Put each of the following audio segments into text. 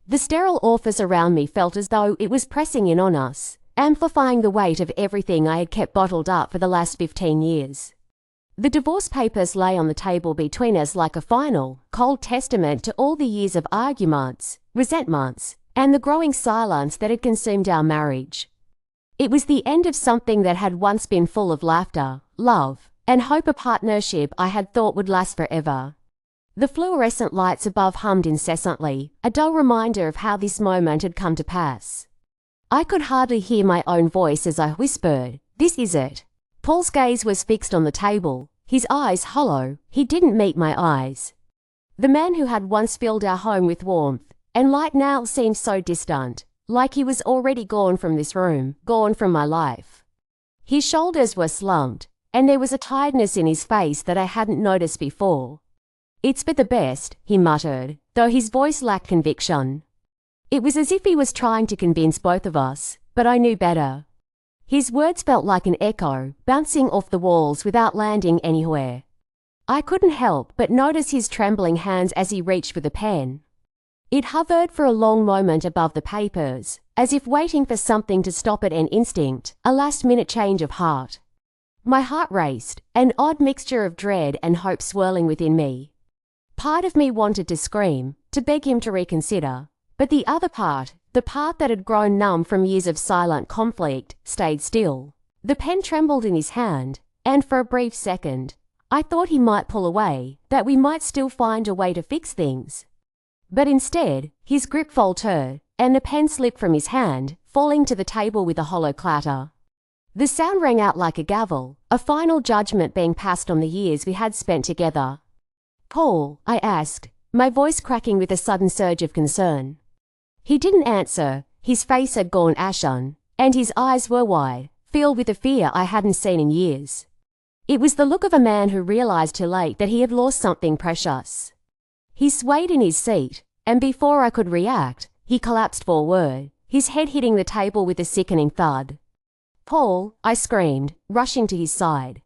The sterile office around me felt as though it was pressing in on us, amplifying the weight of everything I had kept bottled up for the last 15 years. The divorce papers lay on the table between us like a final, cold testament to all the years of arguments, resentments, and the growing silence that had consumed our marriage. It was the end of something that had once been full of laughter, love, and hope, a partnership I had thought would last forever. The fluorescent lights above hummed incessantly, a dull reminder of how this moment had come to pass. I could hardly hear my own voice as I whispered, "This is it." Paul's gaze was fixed on the table, his eyes hollow. He didn't meet my eyes. The man who had once filled our home with warmth and light now seemed so distant, like he was already gone from this room, gone from my life. His shoulders were slumped, and there was a tiredness in his face that I hadn't noticed before. "It's for the best," he muttered, though his voice lacked conviction. It was as if he was trying to convince both of us, but I knew better. His words felt like an echo, bouncing off the walls without landing anywhere. I couldn't help but notice his trembling hands as he reached for the pen. It hovered for a long moment above the papers, as if waiting for something to stop it, an instinct, a last-minute change of heart. My heart raced, an odd mixture of dread and hope swirling within me. Part of me wanted to scream, to beg him to reconsider, but the other part, the part that had grown numb from years of silent conflict, stayed still. The pen trembled in his hand, and for a brief second, I thought he might pull away, that we might still find a way to fix things. But instead, his grip faltered, and the pen slipped from his hand, falling to the table with a hollow clatter. The sound rang out like a gavel, a final judgment being passed on the years we had spent together. "Paul," I asked, my voice cracking with a sudden surge of concern. He didn't answer. His face had gone ashen, and his eyes were wide, filled with a fear I hadn't seen in years. It was the look of a man who realized too late that he had lost something precious. He swayed in his seat, and before I could react, he collapsed forward, his head hitting the table with a sickening thud. "Paul," I screamed, rushing to his side.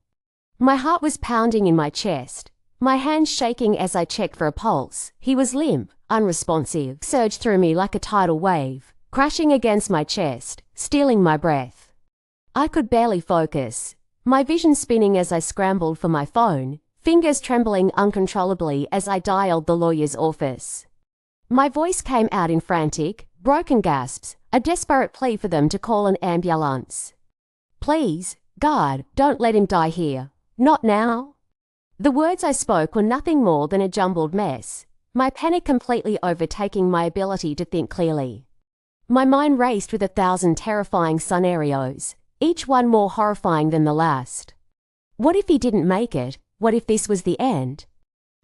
My heart was pounding in my chest, my hands shaking as I checked for a pulse. He was limp, unresponsive, surged through me like a tidal wave, crashing against my chest, stealing my breath. I could barely focus, my vision spinning as I scrambled for my phone, fingers trembling uncontrollably as I dialed the lawyer's office. My voice came out in frantic, broken gasps, a desperate plea for them to call an ambulance. "Please, God, don't let him die here. Not now." The words I spoke were nothing more than a jumbled mess, my panic completely overtaking my ability to think clearly. My mind raced with 1,000 terrifying scenarios, each one more horrifying than the last. What if he didn't make it? What if this was the end?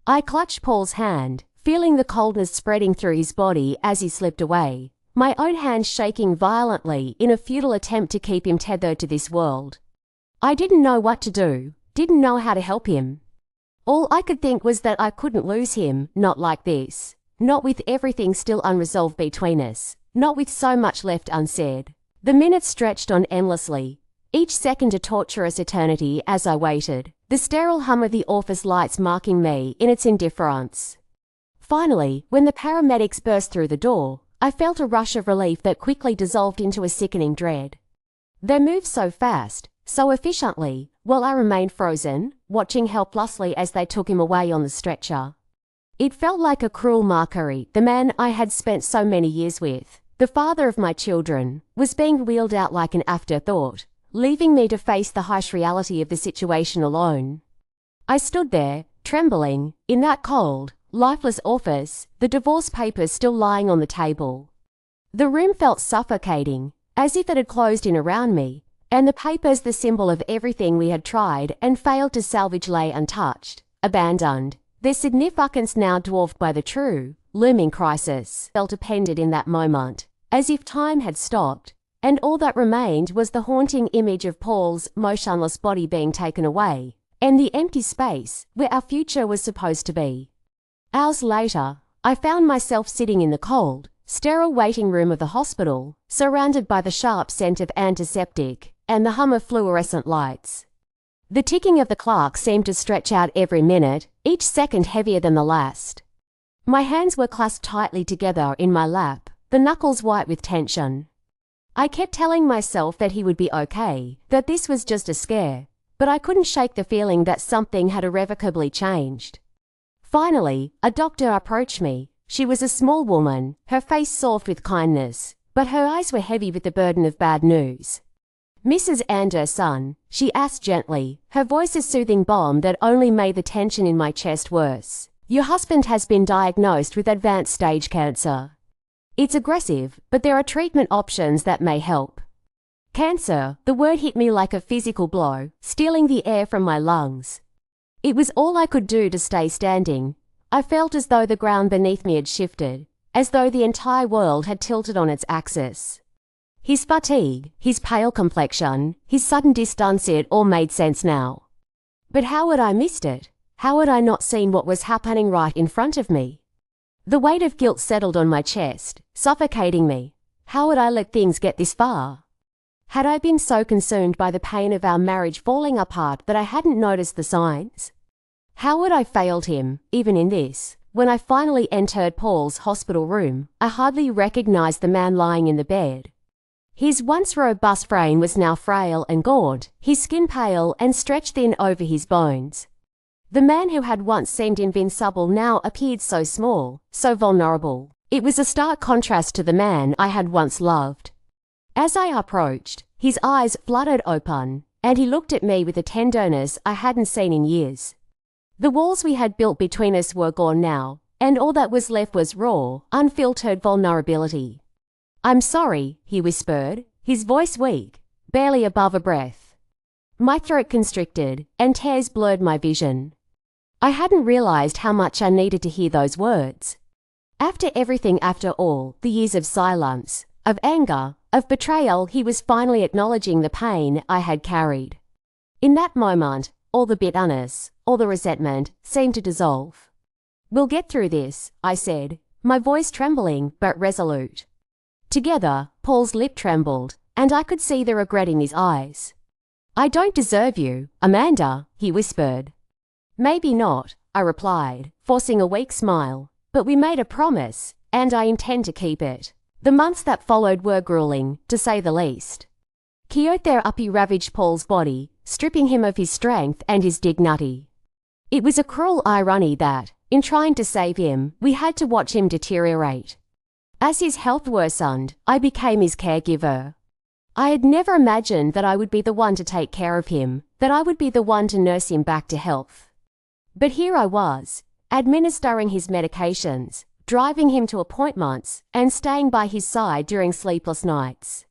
I clutched Paul's hand, feeling the coldness spreading through his body as he slipped away, my own hand shaking violently in a futile attempt to keep him tethered to this world. I didn't know what to do, didn't know how to help him. All I could think was that I couldn't lose him, not like this, not with everything still unresolved between us, not with so much left unsaid. The minutes stretched on endlessly, each second a torturous eternity as I waited, the sterile hum of the office lights marking me in its indifference. Finally, when the paramedics burst through the door, I felt a rush of relief that quickly dissolved into a sickening dread. They moved so fast, so efficiently, while I remained frozen, watching helplessly as they took him away on the stretcher. It felt like a cruel mockery. The man I had spent so many years with, the father of my children, was being wheeled out like an afterthought, leaving me to face the harsh reality of the situation alone. I stood there, trembling, in that cold, lifeless office, the divorce papers still lying on the table. The room felt suffocating, as if it had closed in around me, and the papers, the symbol of everything we had tried and failed to salvage, lay untouched, abandoned, their significance now dwarfed by the true, looming crisis, felt appended in that moment, as if time had stopped, and all that remained was the haunting image of Paul's motionless body being taken away, and the empty space where our future was supposed to be. Hours later, I found myself sitting in the cold, sterile waiting room of the hospital, surrounded by the sharp scent of antiseptic and the hum of fluorescent lights. The ticking of the clock seemed to stretch out every minute, each second heavier than the last. My hands were clasped tightly together in my lap, the knuckles white with tension. I kept telling myself that he would be okay, that this was just a scare, but I couldn't shake the feeling that something had irrevocably changed. Finally, a doctor approached me. She was a small woman, her face soft with kindness, but her eyes were heavy with the burden of bad news. "Mrs. Anderson," she asked gently, her voice a soothing balm that only made the tension in my chest worse. "Your husband has been diagnosed with advanced stage cancer. It's aggressive, but there are treatment options that may help." Cancer, the word hit me like a physical blow, stealing the air from my lungs. It was all I could do to stay standing. I felt as though the ground beneath me had shifted, as though the entire world had tilted on its axis. His fatigue, his pale complexion, his sudden distance, it all made sense now. But how had I missed it? How had I not seen what was happening right in front of me? The weight of guilt settled on my chest, suffocating me. How had I let things get this far? Had I been so consumed by the pain of our marriage falling apart that I hadn't noticed the signs? How had I failed him, even in this? When I finally entered Paul's hospital room, I hardly recognized the man lying in the bed. His once robust frame was now frail and gaunt, his skin pale and stretched thin over his bones. The man who had once seemed invincible now appeared so small, so vulnerable. It was a stark contrast to the man I had once loved. As I approached, his eyes fluttered open, and he looked at me with a tenderness I hadn't seen in years. The walls we had built between us were gone now, and all that was left was raw, unfiltered vulnerability. "I'm sorry," he whispered, his voice weak, barely above a breath. My throat constricted, and tears blurred my vision. I hadn't realized how much I needed to hear those words. After everything, after all, the years of silence, of anger, of betrayal, he was finally acknowledging the pain I had carried. In that moment, all the bitterness, all the resentment, seemed to dissolve. "We'll get through this," I said, my voice trembling but resolute. Together, Paul's lip trembled, and I could see the regret in his eyes. "I don't deserve you, Amanda," he whispered. "Maybe not," I replied, forcing a weak smile, "but we made a promise, and I intend to keep it." The months that followed were grueling, to say the least. Chemotherapy ravaged Paul's body, stripping him of his strength and his dignity. It was a cruel irony that, in trying to save him, we had to watch him deteriorate. As his health worsened, I became his caregiver. I had never imagined that I would be the one to take care of him, that I would be the one to nurse him back to health. But here I was, administering his medications, driving him to appointments, and staying by his side during sleepless nights.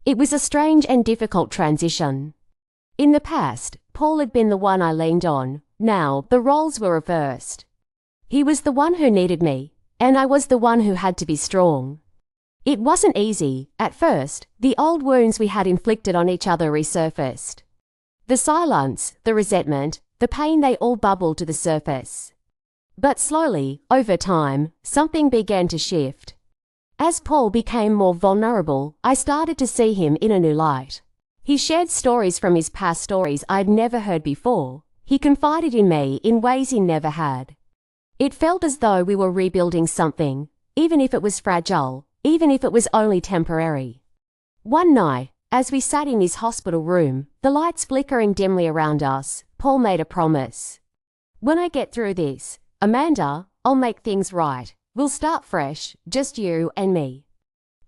It was a strange and difficult transition. In the past, Paul had been the one I leaned on. Now, the roles were reversed. He was the one who needed me, and I was the one who had to be strong. It wasn't easy. At first, the old wounds we had inflicted on each other resurfaced. The silence, the resentment, the pain, they all bubbled to the surface. But slowly, over time, something began to shift. As Paul became more vulnerable, I started to see him in a new light. He shared stories from his past, stories I'd never heard before. He confided in me in ways he never had. It felt as though we were rebuilding something, even if it was fragile, even if it was only temporary. One night, as we sat in his hospital room, the lights flickering dimly around us, Paul made a promise. "When I get through this, Amanda, I'll make things right. We'll start fresh, just you and me."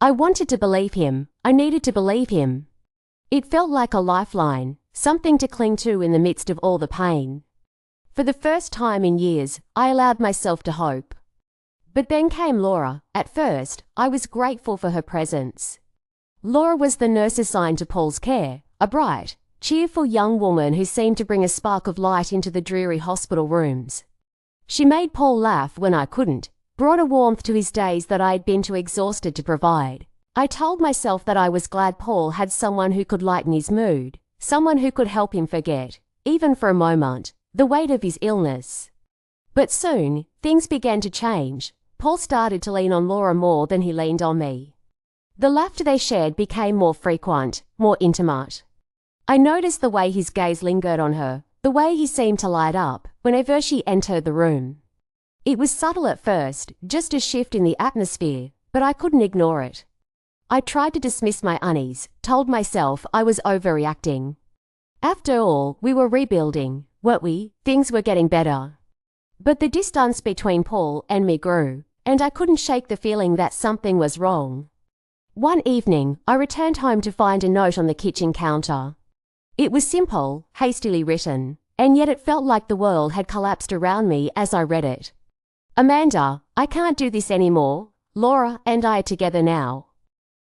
I wanted to believe him. I needed to believe him. It felt like a lifeline, something to cling to in the midst of all the pain. For the first time in years, I allowed myself to hope. But then came Laura. At first, I was grateful for her presence. Laura was the nurse assigned to Paul's care, a bright, cheerful young woman who seemed to bring a spark of light into the dreary hospital rooms. She made Paul laugh when I couldn't, brought a warmth to his days that I had been too exhausted to provide. I told myself that I was glad Paul had someone who could lighten his mood, someone who could help him forget, even for a moment, the weight of his illness. But soon, things began to change. Paul started to lean on Laura more than he leaned on me. The laughter they shared became more frequent, more intimate. I noticed the way his gaze lingered on her, the way he seemed to light up whenever she entered the room. It was subtle at first, just a shift in the atmosphere, but I couldn't ignore it. I tried to dismiss my unease, told myself I was overreacting. After all, we were rebuilding, weren't we? Things were getting better. But the distance between Paul and me grew, and I couldn't shake the feeling that something was wrong. One evening, I returned home to find a note on the kitchen counter. It was simple, hastily written, and yet it felt like the world had collapsed around me as I read it. Amanda, I can't do this anymore. Laura and I are together now.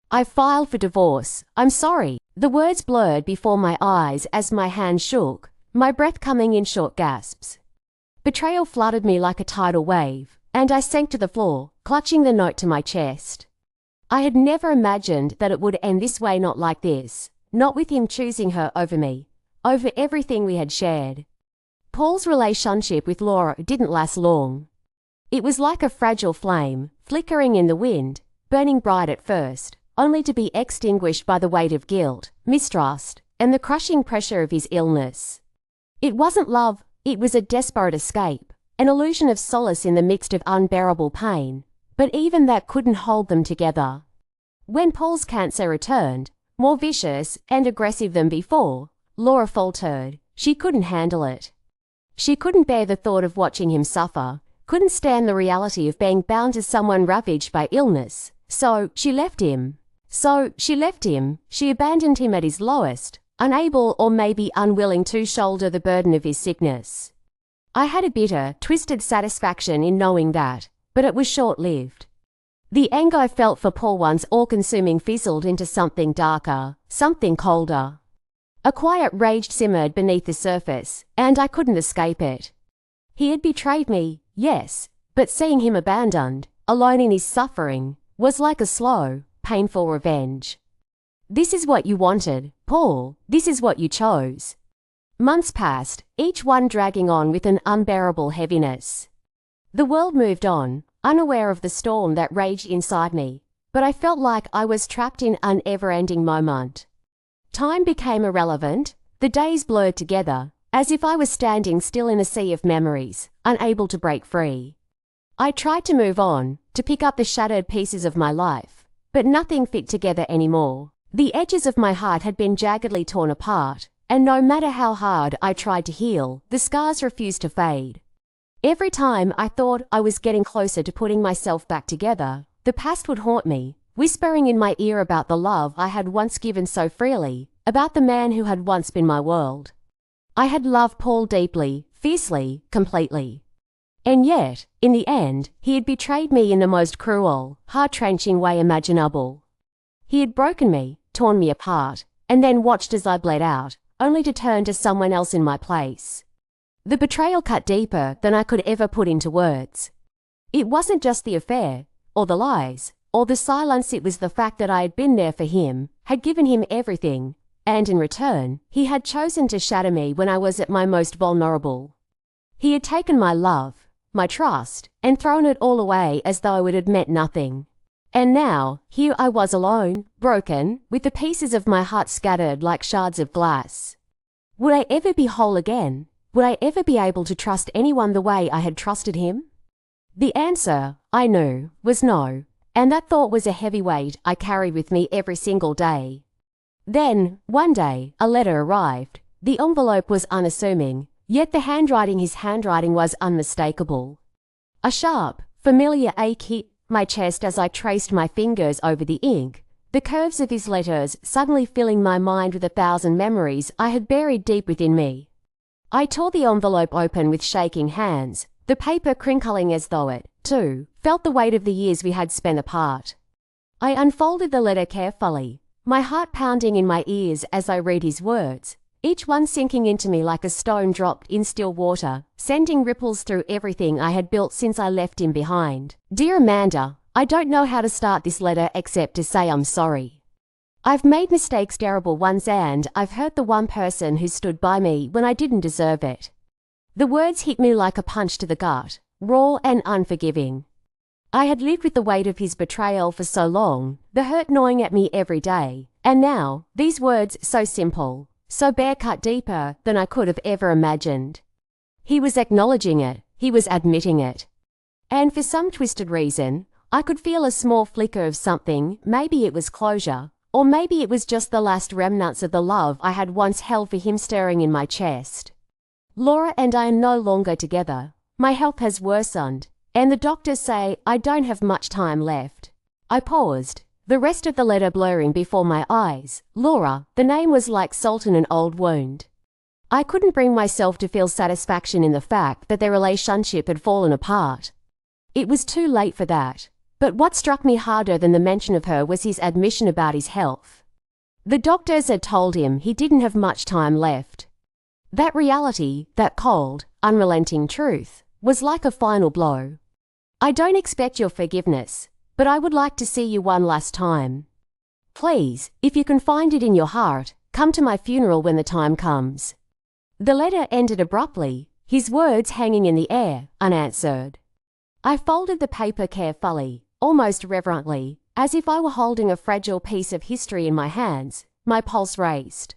I filed for divorce. I'm sorry. The words blurred before my eyes as my hand shook, my breath coming in short gasps. Betrayal flooded me like a tidal wave, and I sank to the floor, clutching the note to my chest. I had never imagined that it would end this way, not like this. Not with him choosing her over me, over everything we had shared. Paul's relationship with Laura didn't last long. It was like a fragile flame, flickering in the wind, burning bright at first, only to be extinguished by the weight of guilt, mistrust, and the crushing pressure of his illness. It wasn't love, it was a desperate escape, an illusion of solace in the midst of unbearable pain, but even that couldn't hold them together. When Paul's cancer returned, more vicious and aggressive than before, Laura faltered. She couldn't handle it. She couldn't bear the thought of watching him suffer, couldn't stand the reality of being bound to someone ravaged by illness. So she left him. She abandoned him at his lowest, unable or maybe unwilling to shoulder the burden of his sickness. I had a bitter, twisted satisfaction in knowing that, but it was short-lived. The anger I felt for Paul once all-consuming fizzled into something darker, something colder. A quiet rage simmered beneath the surface, and I couldn't escape it. He had betrayed me, yes, but seeing him abandoned, alone in his suffering, was like a slow, painful revenge. This is what you wanted, Paul, this is what you chose. Months passed, each one dragging on with an unbearable heaviness. The world moved on, unaware of the storm that raged inside me, but I felt like I was trapped in an ever-ending moment. Time became irrelevant, the days blurred together, as if I was standing still in a sea of memories, unable to break free. I tried to move on, to pick up the shattered pieces of my life, but nothing fit together anymore. The edges of my heart had been jaggedly torn apart, and no matter how hard I tried to heal, the scars refused to fade. Every time I thought I was getting closer to putting myself back together, the past would haunt me, whispering in my ear about the love I had once given so freely, about the man who had once been my world. I had loved Paul deeply, fiercely, completely. And yet, in the end, he had betrayed me in the most cruel, heart-wrenching way imaginable. He had broken me, torn me apart, and then watched as I bled out, only to turn to someone else in my place. The betrayal cut deeper than I could ever put into words. It wasn't just the affair, or the lies, or the silence, it was the fact that I had been there for him, had given him everything, and in return, he had chosen to shatter me when I was at my most vulnerable. He had taken my love, my trust, and thrown it all away as though it had meant nothing. And now, here I was alone, broken, with the pieces of my heart scattered like shards of glass. Would I ever be whole again? Would I ever be able to trust anyone the way I had trusted him? The answer, I knew, was no, and that thought was a heavy weight I carried with me every single day. Then, one day, a letter arrived. The envelope was unassuming, yet the his handwriting was unmistakable. A sharp, familiar ache hit my chest as I traced my fingers over the ink, the curves of his letters suddenly filling my mind with 1,000 memories I had buried deep within me. I tore the envelope open with shaking hands, the paper crinkling as though it, too, felt the weight of the years we had spent apart. I unfolded the letter carefully, my heart pounding in my ears as I read his words, each one sinking into me like a stone dropped in still water, sending ripples through everything I had built since I left him behind. Dear Amanda, I don't know how to start this letter except to say I'm sorry. I've made mistakes, terrible ones, and I've hurt the one person who stood by me when I didn't deserve it. The words hit me like a punch to the gut, raw and unforgiving. I had lived with the weight of his betrayal for so long, the hurt gnawing at me every day, and now, these words so simple, so bare, cut deeper than I could have ever imagined. He was acknowledging it, he was admitting it. And for some twisted reason, I could feel a small flicker of something. Maybe it was closure, or maybe it was just the last remnants of the love I had once held for him stirring in my chest. Laura and I are no longer together. My health has worsened, and the doctors say I don't have much time left. I paused, the rest of the letter blurring before my eyes. Laura, the name was like salt in an old wound. I couldn't bring myself to feel satisfaction in the fact that their relationship had fallen apart. It was too late for that. But what struck me harder than the mention of her was his admission about his health. The doctors had told him he didn't have much time left. That reality, that cold, unrelenting truth, was like a final blow. I don't expect your forgiveness, but I would like to see you one last time. Please, if you can find it in your heart, come to my funeral when the time comes. The letter ended abruptly, his words hanging in the air, unanswered. I folded the paper carefully, almost reverently, as if I were holding a fragile piece of history in my hands. My pulse raced.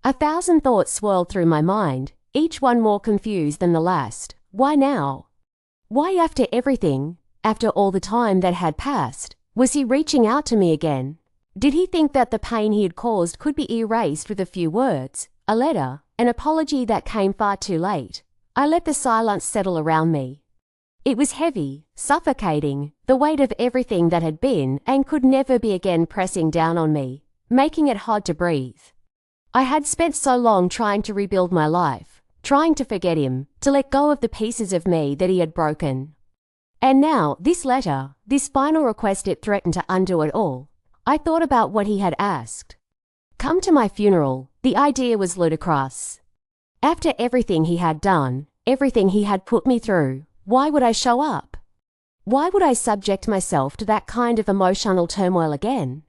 1,000 thoughts swirled through my mind, each one more confused than the last. Why now? Why after everything, after all the time that had passed, was he reaching out to me again? Did he think that the pain he had caused could be erased with a few words, a letter, an apology that came far too late? I let the silence settle around me. It was heavy, suffocating, the weight of everything that had been and could never be again pressing down on me, making it hard to breathe. I had spent so long trying to rebuild my life, trying to forget him, to let go of the pieces of me that he had broken. And now, this letter, this final request, it threatened to undo it all. I thought about what he had asked. Come to my funeral. The idea was ludicrous. After everything he had done, everything he had put me through, why would I show up? Why would I subject myself to that kind of emotional turmoil again?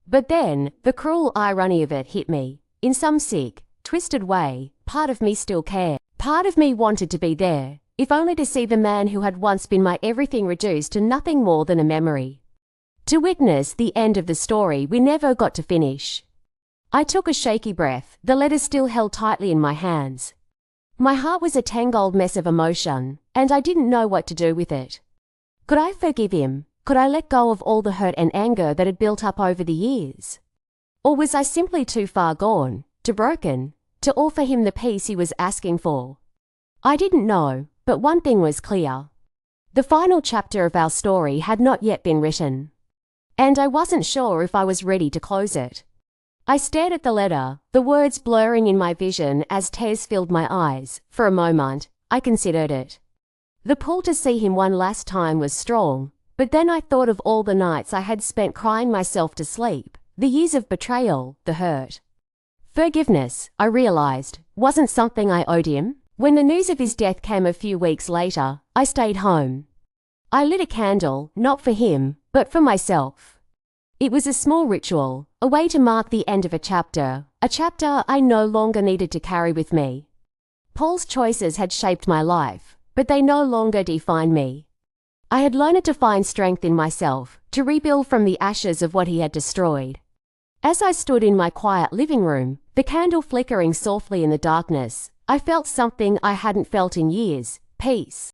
But then, the cruel irony of it hit me. In some sick, twisted way, part of me still cared. Part of me wanted to be there, if only to see the man who had once been my everything reduced to nothing more than a memory. To witness the end of the story we never got to finish. I took a shaky breath, the letter still held tightly in my hands. My heart was a tangled mess of emotion, and I didn't know what to do with it. Could I forgive him? Could I let go of all the hurt and anger that had built up over the years? Or was I simply too far gone, too broken, to offer him the peace he was asking for? I didn't know, but one thing was clear. The final chapter of our story had not yet been written. And I wasn't sure if I was ready to close it. I stared at the letter, the words blurring in my vision as tears filled my eyes. For a moment, I considered it. The pull to see him one last time was strong, but then I thought of all the nights I had spent crying myself to sleep, the years of betrayal, the hurt. Forgiveness, I realized, wasn't something I owed him. When the news of his death came a few weeks later, I stayed home. I lit a candle, not for him, but for myself. It was a small ritual, a way to mark the end of a chapter I no longer needed to carry with me. Paul's choices had shaped my life, but they no longer defined me. I had learned to find strength in myself, to rebuild from the ashes of what he had destroyed. As I stood in my quiet living room, the candle flickering softly in the darkness, I felt something I hadn't felt in years, peace.